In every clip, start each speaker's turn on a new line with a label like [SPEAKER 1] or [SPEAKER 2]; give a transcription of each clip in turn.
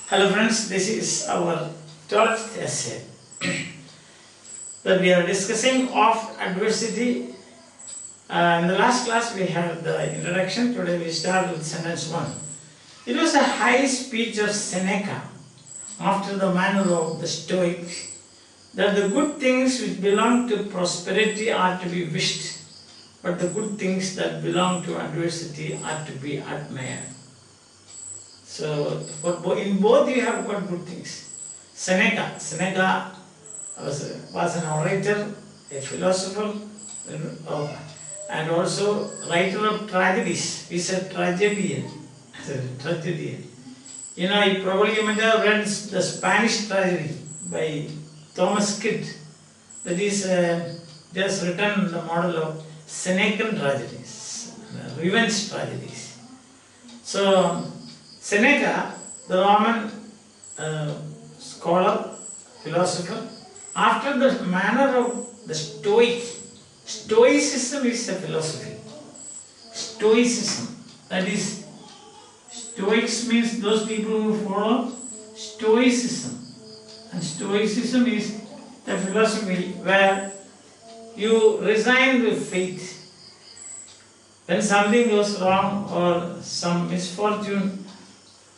[SPEAKER 1] Hello friends, this is our 12th essay that we are discussing of adversity. In the last class we had the introduction. Today we start with sentence 1. It was a high speech of Seneca after the manner of the Stoics that the good things which belong to prosperity are to be wished, but the good things that belong to adversity are to be admired. So, in both you have got good things. Seneca was an orator, a philosopher, and also writer of tragedies. He said tragedian. You know, you probably might have read the Spanish tragedy by Thomas Kidd. That is just written the model of Senecan tragedies, revenge tragedies. So, Seneca, the Roman scholar, philosopher, after the manner of the Stoicism is a philosophy. Stoicism, that is, Stoics means those people who follow Stoicism. And Stoicism is the philosophy where you resign with faith. When something goes wrong or some misfortune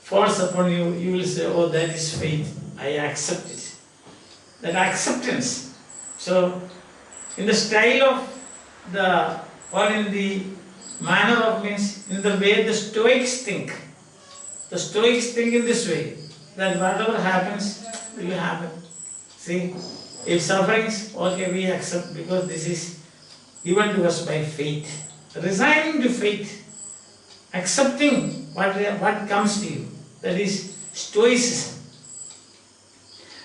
[SPEAKER 1] falls upon you, you will say, oh, that is fate, I accept it. That acceptance. So, in the style of the, or in the manner of means, in the way the Stoics think. The Stoics think in this way, that whatever happens, will happen. See, if sufferings, okay, we accept because this is given to us by faith. Resigning to faith, accepting what comes to you. That is Stoicism.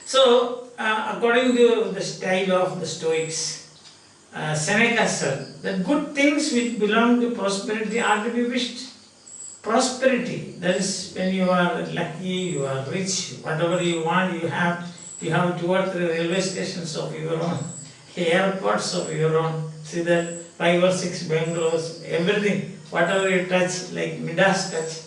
[SPEAKER 1] So, according to the style of the Stoics, Seneca said that good things which belong to prosperity are to be wished. Prosperity, that is when you are lucky, you are rich, whatever you want, you have 2 or 3 railway stations of your own, airports of your own, see that 5 or 6 bungalows, everything, whatever you touch, like Midas touch,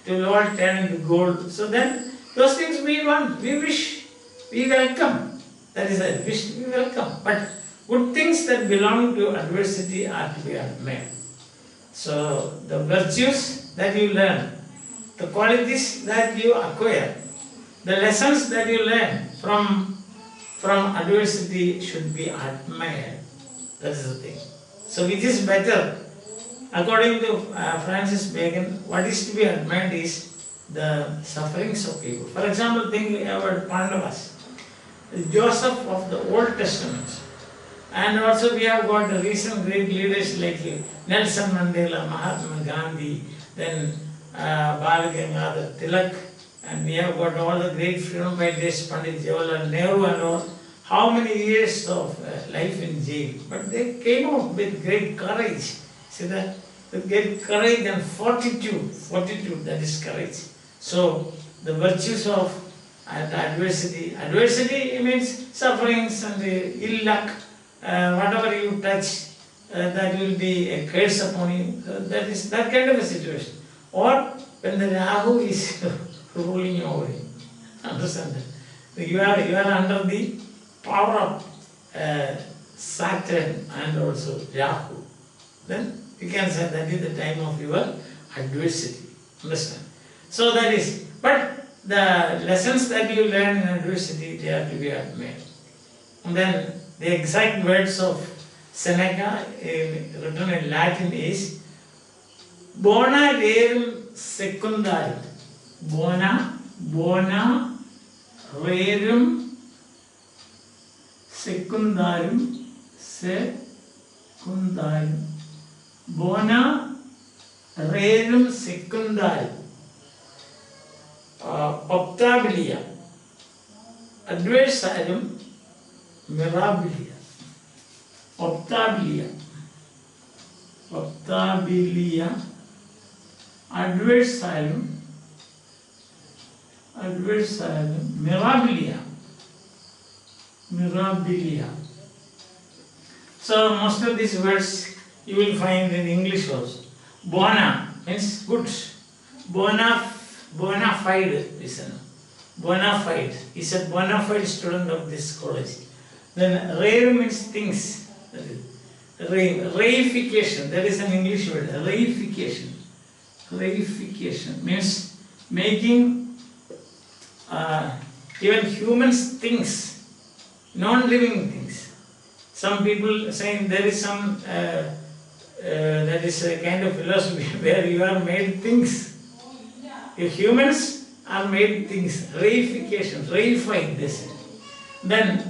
[SPEAKER 1] it will all turn into gold. So then, those things we want, we wish, we welcome. That is a wish, we welcome. But good things that belong to adversity are to be admired. So, the virtues that you learn, the qualities that you acquire, the lessons that you learn from adversity should be admired. That is the thing. So, which is better? According to Francis Bacon, what is to be admired is the sufferings of people. For example, think about Pandavas, Joseph of the Old Testament. And also we have got the recent great leaders like Nelson Mandela, Mahatma Gandhi, then Bal Gangadhar Tilak, and we have got all the great freedom fighters, Pandit Jawaharlal Nehru and all. How many years of life in jail? But they came out with great courage. See that? With great courage and fortitude, that is courage. So, the virtues of adversity means sufferings and ill luck, whatever you touch, that will be a curse upon you. That is that kind of a situation. Or when the Rahu is ruling over you. Understand that? You are under the power of Saturn and also Rahu. Then you can say that is the time of your adversity. Understand? So that is, but the lessons that you learn in adversity, they are to be admired. And then the exact words of Seneca written in Latin is bona rerum secundarum. Bona rerum secundarum. Bona rerum secundarum. Optabilia. Adversarium mirabilia. Optabilia. Adversarium mirabilia. So most of these words you will find in English also. Bona means good. Bona fide, listen. bona fide. He's a bona fide student of this college. Then rare means things. Reification, that is an English word. Reification. Reification means making even humans things, non-living things. Some people saying there is some that is a kind of philosophy where you are made things. If humans are made things, reification, reified this. Then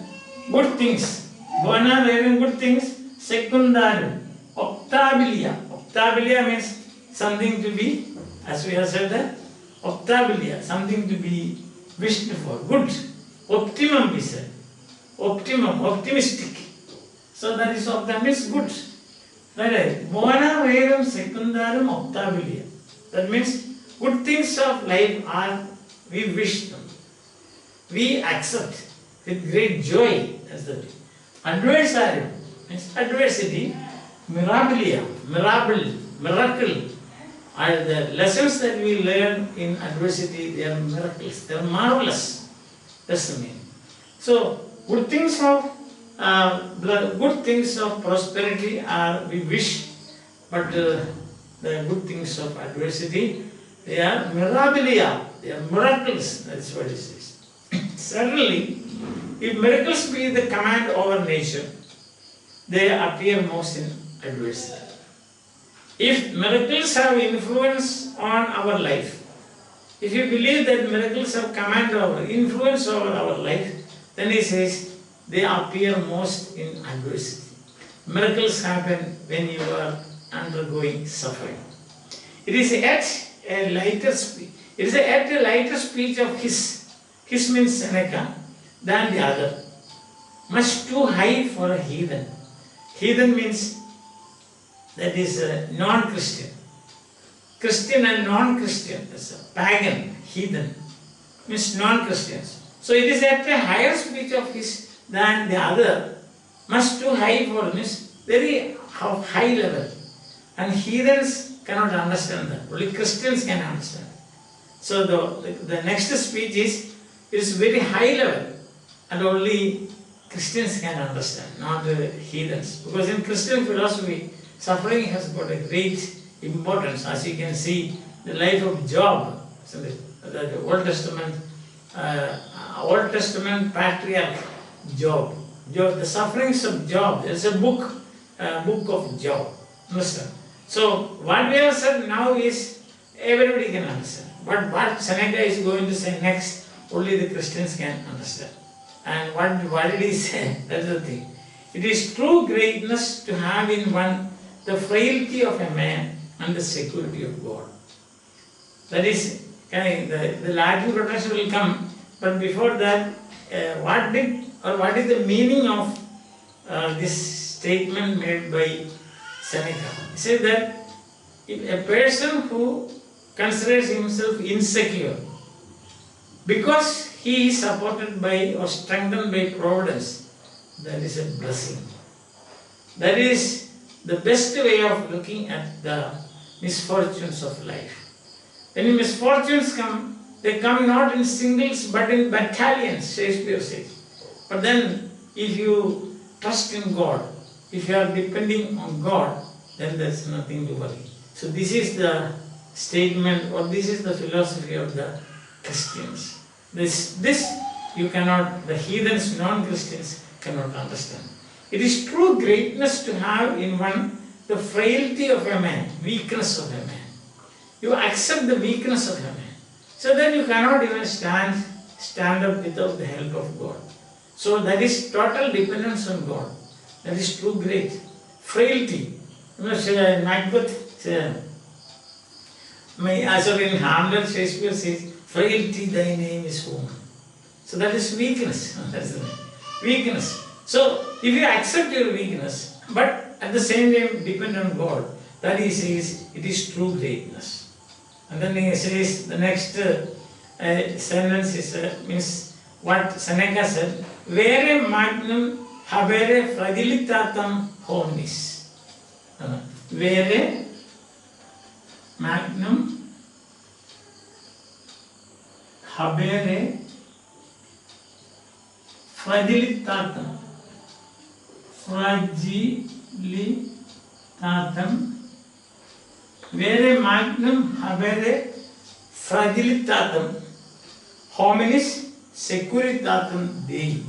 [SPEAKER 1] good things, bona rare good things, secundarum, optabilia. Optabilia means something to be, as we have said that, optabilia, something to be wished for, good. Optimum we said, optimum, optimistic. So that is optimum means good. Right? Bona rerum secundarum optabilia. That means good things of life are, we wish them, we accept with great joy. That's the way. Adversarium means adversity, mirabilia, miracle. Are the lessons that we learn in adversity, they are miracles, they are marvelous. That's the meaning. So, good things of prosperity are we wish, but the good things of adversity, they are mirabilia, they are miracles. That's what it says. Certainly, if miracles be the command over nature, they appear most in adversity. If miracles have influence on our life, if you believe that miracles have command over, influence over our life, then he says they appear most in adversity. Miracles happen when you are undergoing suffering. It is at a lighter speech. It is at a lighter speech of his means Seneca, than the other. Much too high for a heathen. Heathen means that is non-Christian. Christian and non-Christian, that's a pagan, heathen, means non-Christians. So it is at a higher speech of his than the other, much too high for means very high level. And heathens cannot understand that, only Christians can understand. So the next speech is very high level and only Christians can understand, not heathens. Because in Christian philosophy, suffering has got a great importance. As you can see, the life of Job, the Old Testament patriarch Job, the sufferings of Job. There is a book of Job. Understand? So what we have said now is everybody can understand. But what Seneca is going to say next, only the Christians can understand. And what did he say? That's the thing. It is true greatness to have in one the frailty of a man and the security of God. That is, the Latin quotation will come, but before that, what is the meaning of this statement made by Seneca? He says that if a person who considers himself insecure, because he is supported by or strengthened by providence, that is a blessing. That is the best way of looking at the misfortunes of life. When misfortunes come, they come not in singles but in battalions, Shakespeare says. But then if you trust in God, if you are depending on God, then there is nothing to worry. So this is the statement, or this is the philosophy of the Christians. This you cannot, the heathens, non-Christians cannot understand. It is true greatness to have in one the frailty of a man, weakness of a man. You accept the weakness of a man. So then you cannot even stand up without the help of God. So that is total dependence on God. That is true great. Frailty. You know, Macbeth, in Hamlet, Shakespeare says, frailty, thy name is woman. So that is weakness. That's the name. Weakness. So if you accept your weakness, but at the same time depend on God, that he says it is true greatness. And then he says the next sentence is, means what Seneca said, vere magnum habere fragilitatem homnis. Vere magnum habere fragilitatum. Fragilitatum. Vere magnum habere fragilitatum. Hominis securitatum Dei.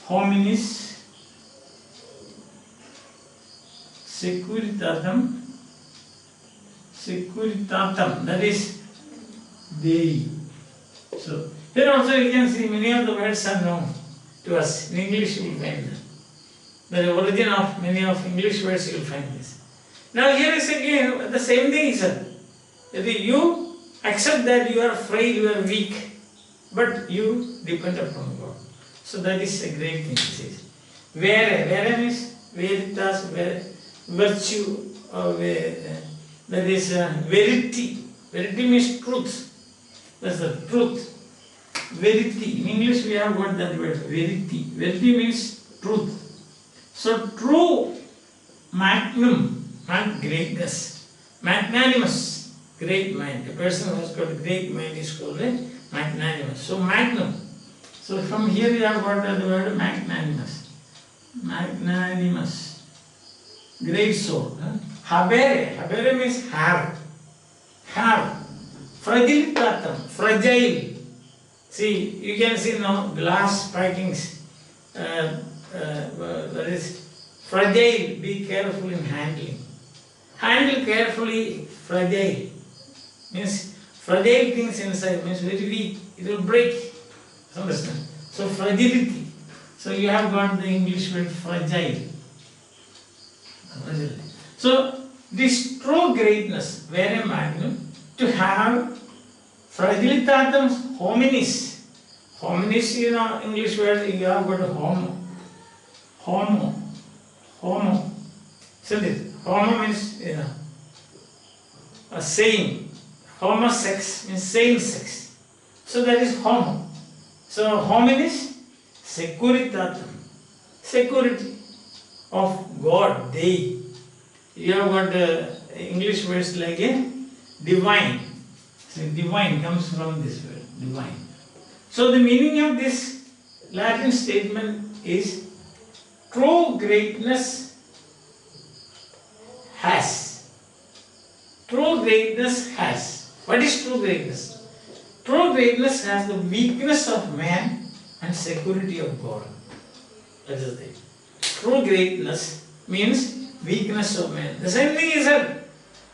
[SPEAKER 1] Hominis securitatum. Securitatum, that is Dei. So, here also you can see many of the words are known to us. In English you will find them. The origin of many of English words you will find this. Now here is again the same thing is said. You accept that you are frail, you are weak, but you depend upon God. So that is a great thing it says. Vere means veritas, virtue, or that is verity. Verity means truth. That's the truth. Verity. In English we have got that word, verity. Verity means truth. So true magnum, not greatness. Magnanimous, great mind. A person who has got a great mind is called a magnanimous. So magnum. So from here we have got the word magnanimous. Magnanimous. Great soul. Habere. Habere means have. Have. Fragilitatum. Fragile. See, you can see now glass packings. That is fragile. Be careful in handling. Handle carefully. Fragile. Means fragile things inside means very weak. It will break. Understand? So fragility. So you have got the English word fragile. So this true greatness, vere magnum, to have fragilitatum hominis. Hominis, you know, English word you have got homo. Homo. Homo. Isn't it? Homo means, you know, a same. Homo sex means same sex. So that is homo. So hominis securitatum. Security of God, Dei. You have got English words like a divine. So divine comes from this word, divine. So the meaning of this Latin statement is true greatness has. True greatness has. What is true greatness? True greatness has the weakness of man and security of God. That is the thing. True greatness means weakness of man. The same thing is that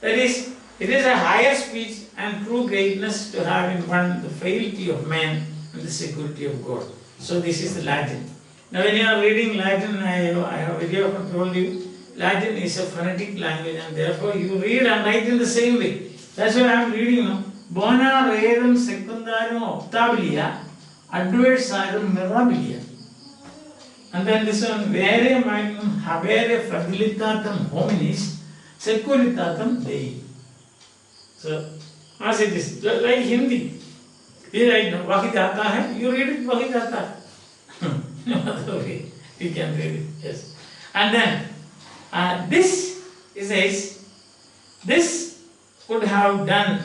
[SPEAKER 1] is, it is a higher speech and true greatness to have in one the frailty of man and the security of God. So this is the Latin. Now when you are reading Latin, I have very often told you, Latin is a phonetic language and therefore you read and write in the same way. That's why I am reading now. Bona rerum secundarium optabilia, adversarum mirabilia. And then this one, vere magnum habere fragilitatum hominis securitatum Dei. So, as it is, like Hindi. We write, wahi jata hai, you read it, wahi jata. No other way, you can read it, yes. And then, this could have done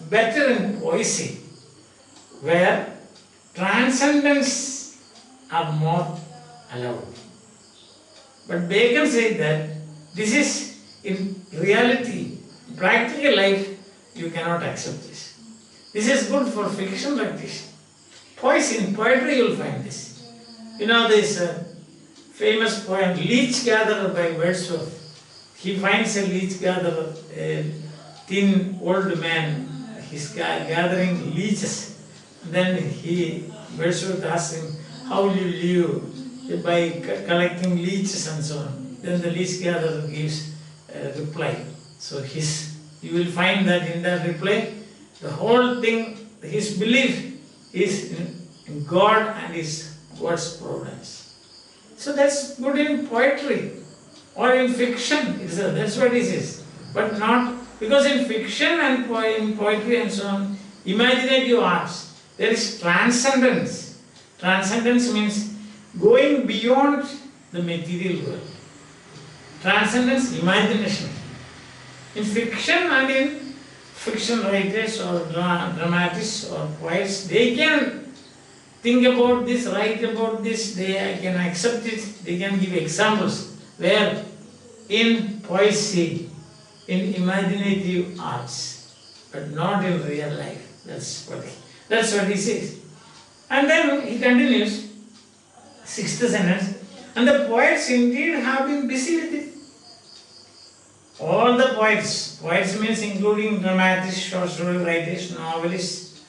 [SPEAKER 1] better in poesy, where transcendence are more allowed. But Bacon said that this is in reality, practical life, you cannot accept this. This is good for fiction like this. Poesy, in poetry you will find this. You know this famous poem, Leech Gatherer by Wordsworth. He finds a leech gatherer, a thin old man, he's gathering leeches. Then Wordsworth asks him, how will you live? By collecting leeches and so on. Then the leech gatherer gives a reply. So you will find that in that reply, the whole thing, his belief is in God and God's providence. So that's good in poetry or in fiction. That's what it is. But not, because in fiction and in poetry and so on, imaginative arts, there is transcendence. Transcendence means going beyond the material world. Transcendence, imagination. In fiction and in fiction writers or dramatists or poets, they can think about this, write about this, they can accept it, they can give examples where in poesy, in imaginative arts, but not in real life. That's what he says. And then he continues, sixth sentence, and the poets indeed have been busy with it. All the poets means including dramatists, short story writers, novelists,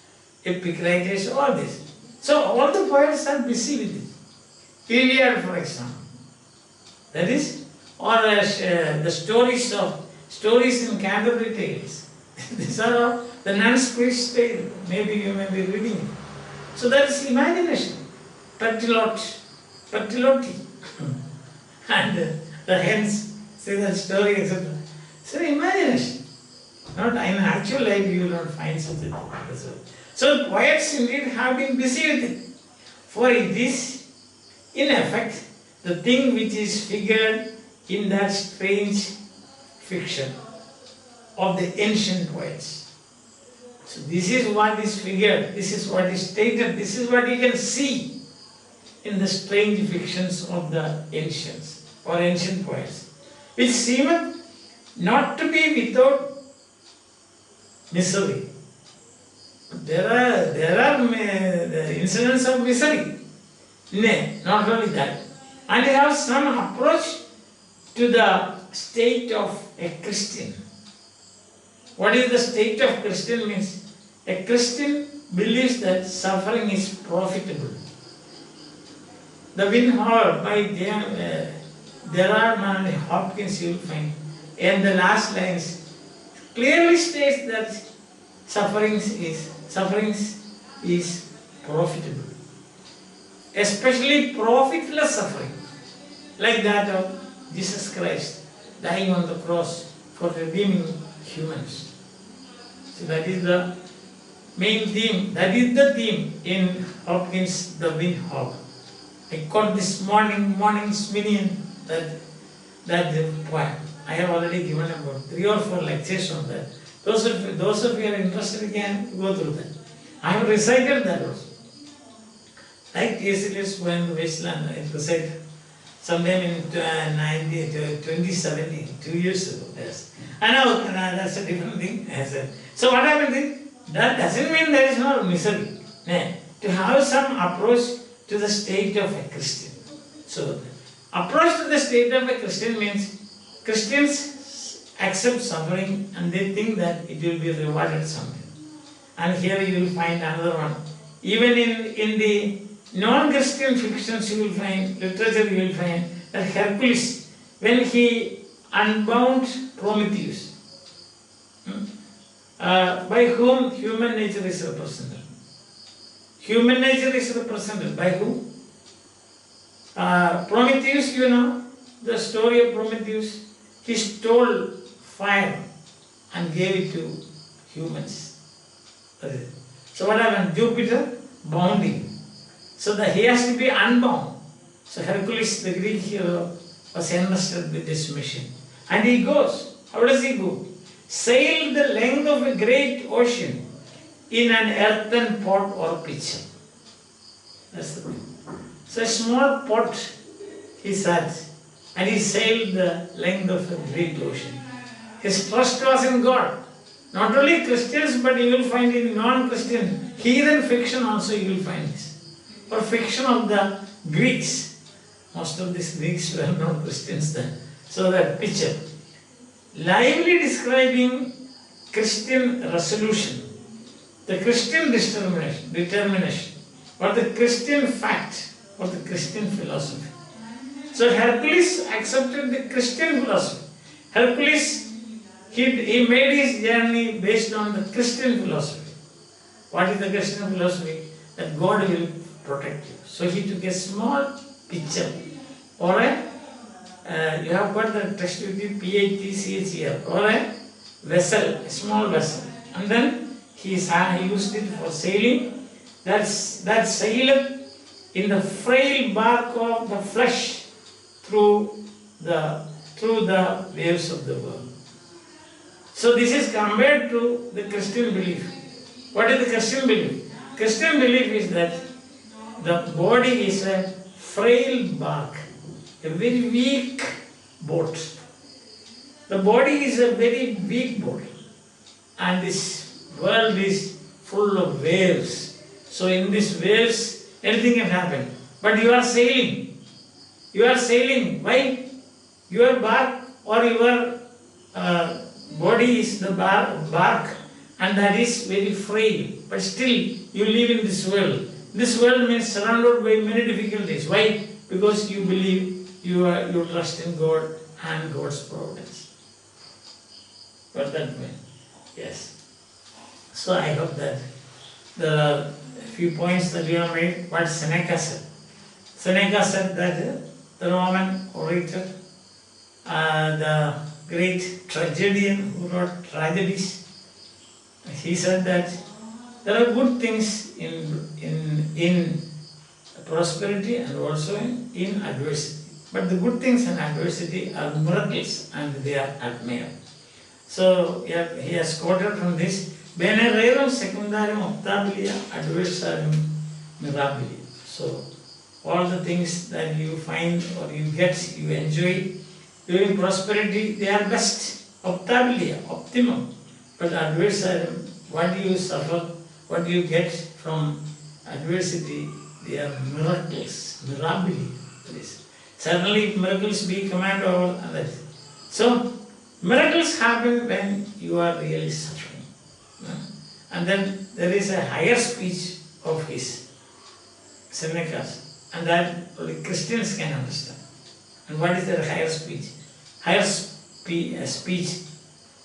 [SPEAKER 1] epic writers, all this. So all the poets are busy with it. Iliad, for example, that is, or the stories in Canterbury Tales. These are all the Nun's Priest Tale. Maybe you may be reading it. So that is imagination. Pertilotti. And the hens say that story, etc. So imagination. Not in actual life you will not find such a thing. So the poets indeed have been busy with it. For it is, in effect, the thing which is figured in that strange fiction of the ancient poets. So this is what is figured, this is what is stated, this is what you can see in the strange fictions of the ancients or ancient poets, which seemeth not to be without misery. There are incidents of misery. Nay, not only that. And they have some approach to the state of a Christian. What is the state of Christian means? A Christian believes that suffering is profitable. The Winhall by there are many Hopkins you will find. And the last lines clearly states that suffering is profitable. Especially profitless suffering, like that of Jesus Christ dying on the cross for redeeming humans. So that is the main theme, that is the theme in Hopkins' The Windhawk. I caught this morning Sminian, that poem. I have already given about 3 or 4 lectures on that. Those of you are interested can go through that. I have recited that also. Like Hercules when Wasteland, I recited sometime in 2017, 2 years ago. Yes. I know that's a different thing. So what happened is, that doesn't mean there is no misery. To have some approach to the state of a Christian. So approach to the state of a Christian means Christians accept suffering and they think that it will be rewarded someday. And here you will find another one. Even in the non-Christian fictions you will find, literature you will find that Hercules, when he unbound Prometheus, by whom human nature is represented. Human nature is represented by whom? Prometheus, you know, the story of Prometheus, he stole fire and gave it to humans. So what happened? Jupiter bound him. So that he has to be unbound. So Hercules, the Greek hero, was entrusted with this mission. And he goes. How does he go? Sail the length of a great ocean in an earthen pot or pitcher. That's the thing. So a small pot he sat and he sailed the length of a great ocean. His trust was in God. Not only Christians, but you will find in non-Christian, heathen fiction also you will find this. Or fiction of the Greeks. Most of these Greeks were not Christians then. So that picture, lively describing Christian resolution, the Christian determination, or the Christian fact, or the Christian philosophy. So Hercules accepted the Christian philosophy. Hercules, he made his journey based on the Christian philosophy. What is the Christian philosophy? That God will protect you. So he took a small pitcher, or you have got the text with you, PATCHER, or a vessel, a small vessel. And then he used it for sailing. That sailed in the frail bark of the flesh through the waves of the world. So this is compared to the Christian belief. What is the Christian belief? Christian belief is that the body is a frail bark, a very weak boat. The body is a very weak boat, and this world is full of waves. So in these waves, anything can happen. But you are sailing. You are sailing. Why? Your bark or your body is the bark, and that is very frail. But still, you live in this world. This world means surrounded by many difficulties. Why? Because you believe you trust in God and God's providence. Got that way? Yes. So I hope that there are a few points that you have made. What Seneca said. Seneca said that the Roman orator, the great tragedian who wrote tragedies, he said that there are good things in prosperity and also in adversity. But the good things in adversity are miracles and they are admired. So he has quoted from this, Bene rerum secundarium optabilia adversarium mirabilia. So all the things that you find or you get, you enjoy during prosperity, they are best, optabilia, optimum. But adversarium, what do you suffer, what do you get from adversity, they are miracles, mirabilia. Certainly miracles be command over others. So miracles happen when you are really suffering. And then there is a higher speech of his, Seneca's, and that only Christians can understand. And what is that higher speech? Higher speech,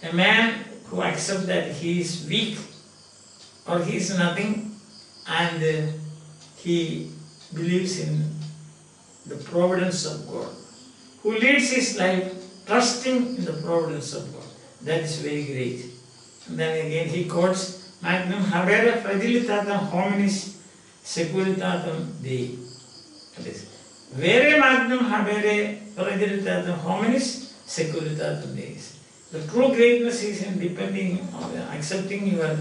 [SPEAKER 1] a man who accepts that he is weak or he is nothing, and he believes in the providence of God, who leads his life trusting in the providence of God. That is very great. And then again he quotes, Magnum habere fragilitatem hominis securitatem Dei. That is, vere magnum habere fragilitatem hominis securitatem Dei. The true greatness is in depending on accepting your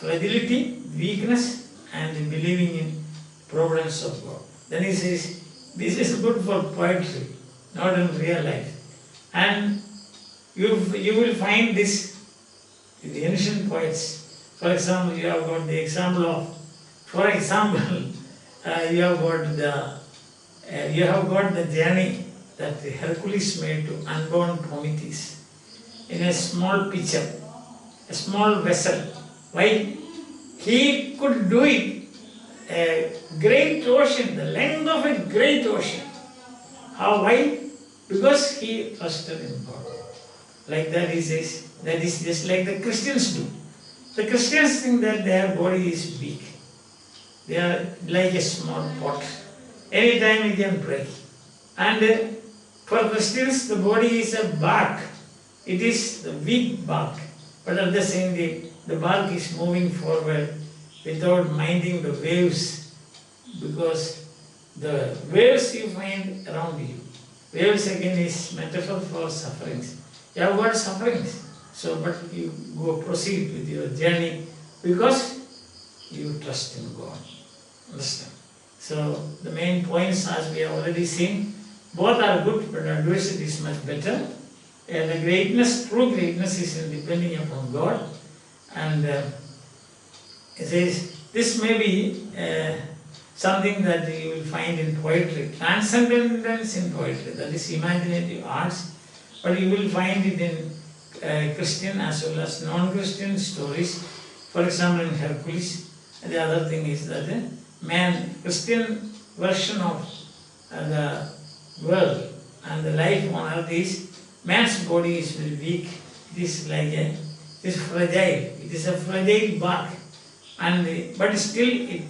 [SPEAKER 1] fragility, weakness, and believing in providence of God. Then he says, this is good for poetry, not in real life. And you will find this in the ancient poets. For example, you have got the example of, you have got the journey that Hercules made to unbound Prometheus in a small pitcher, a small vessel. Why? He could do it. A great ocean, the length of a great ocean. How? Why? Because he trusted in God. Like that he says, that is just like the Christians do. The Christians think that their body is weak. They are like a small pot. Anytime it can break. And for Christians, the body is a bark. It is the weak bark. But at the same time, the bark is moving forward without minding the waves, because the waves you find around you. Waves again is metaphor for sufferings. You have got sufferings, so but you proceed with your journey because you trust in God. Understand? So the main points, as we have already seen, both are good, but adversity is much better. And the greatness, true greatness, is in depending upon God. And it says, this may be something that you will find in poetry, transcendence in poetry, that is imaginative arts, but you will find it in Christian as well as non-Christian stories. For example, in Hercules. The other thing is that Christian version of the world and the life on earth is, man's body is very weak, it is like it is fragile, it is a fragile bark. But still it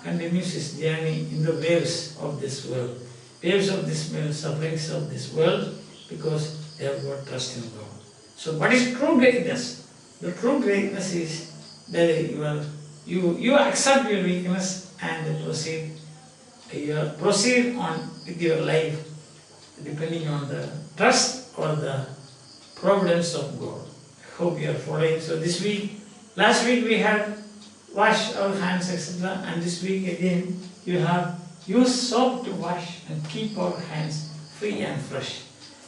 [SPEAKER 1] continues its journey in the waves of this world. Waves of this world, sufferings of this world, because they have got trust in God. So what is true greatness? The true greatness is that you accept your weakness and proceed on with your life depending on the trust or the providence of God. I hope you are following. So last week we had wash our hands, etc. And this week again, you have use soap to wash and keep our hands free and fresh.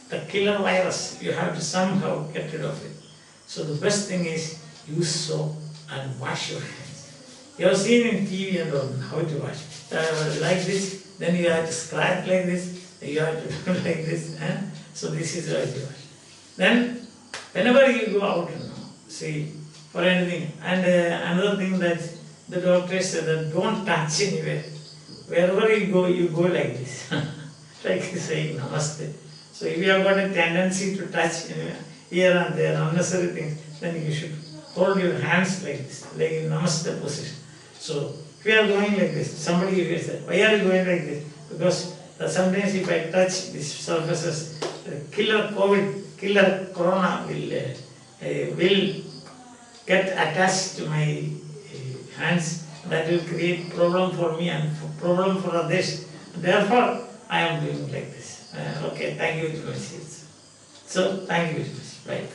[SPEAKER 1] The killer virus, you have to somehow get rid of it. So the best thing is use soap and wash your hands. You have seen in TV and all how to wash. Like this, then you have to scratch like this, you have to do like this. So this is how to wash. Then whenever you go out, see, for anything. And another thing that the doctor said that don't touch anywhere. Wherever you go like this. Like saying namaste. So if you have got a tendency to touch here and there, unnecessary things, then you should hold your hands like this, like in namaste position. So if you are going like this, somebody will say, why are you going like this? Because sometimes if I touch these surfaces, killer COVID, killer corona will get attached to my hands. That will create problem for me and problem for others. Therefore, I am doing like this. Okay, thank you very much. So, thank you very much. Right.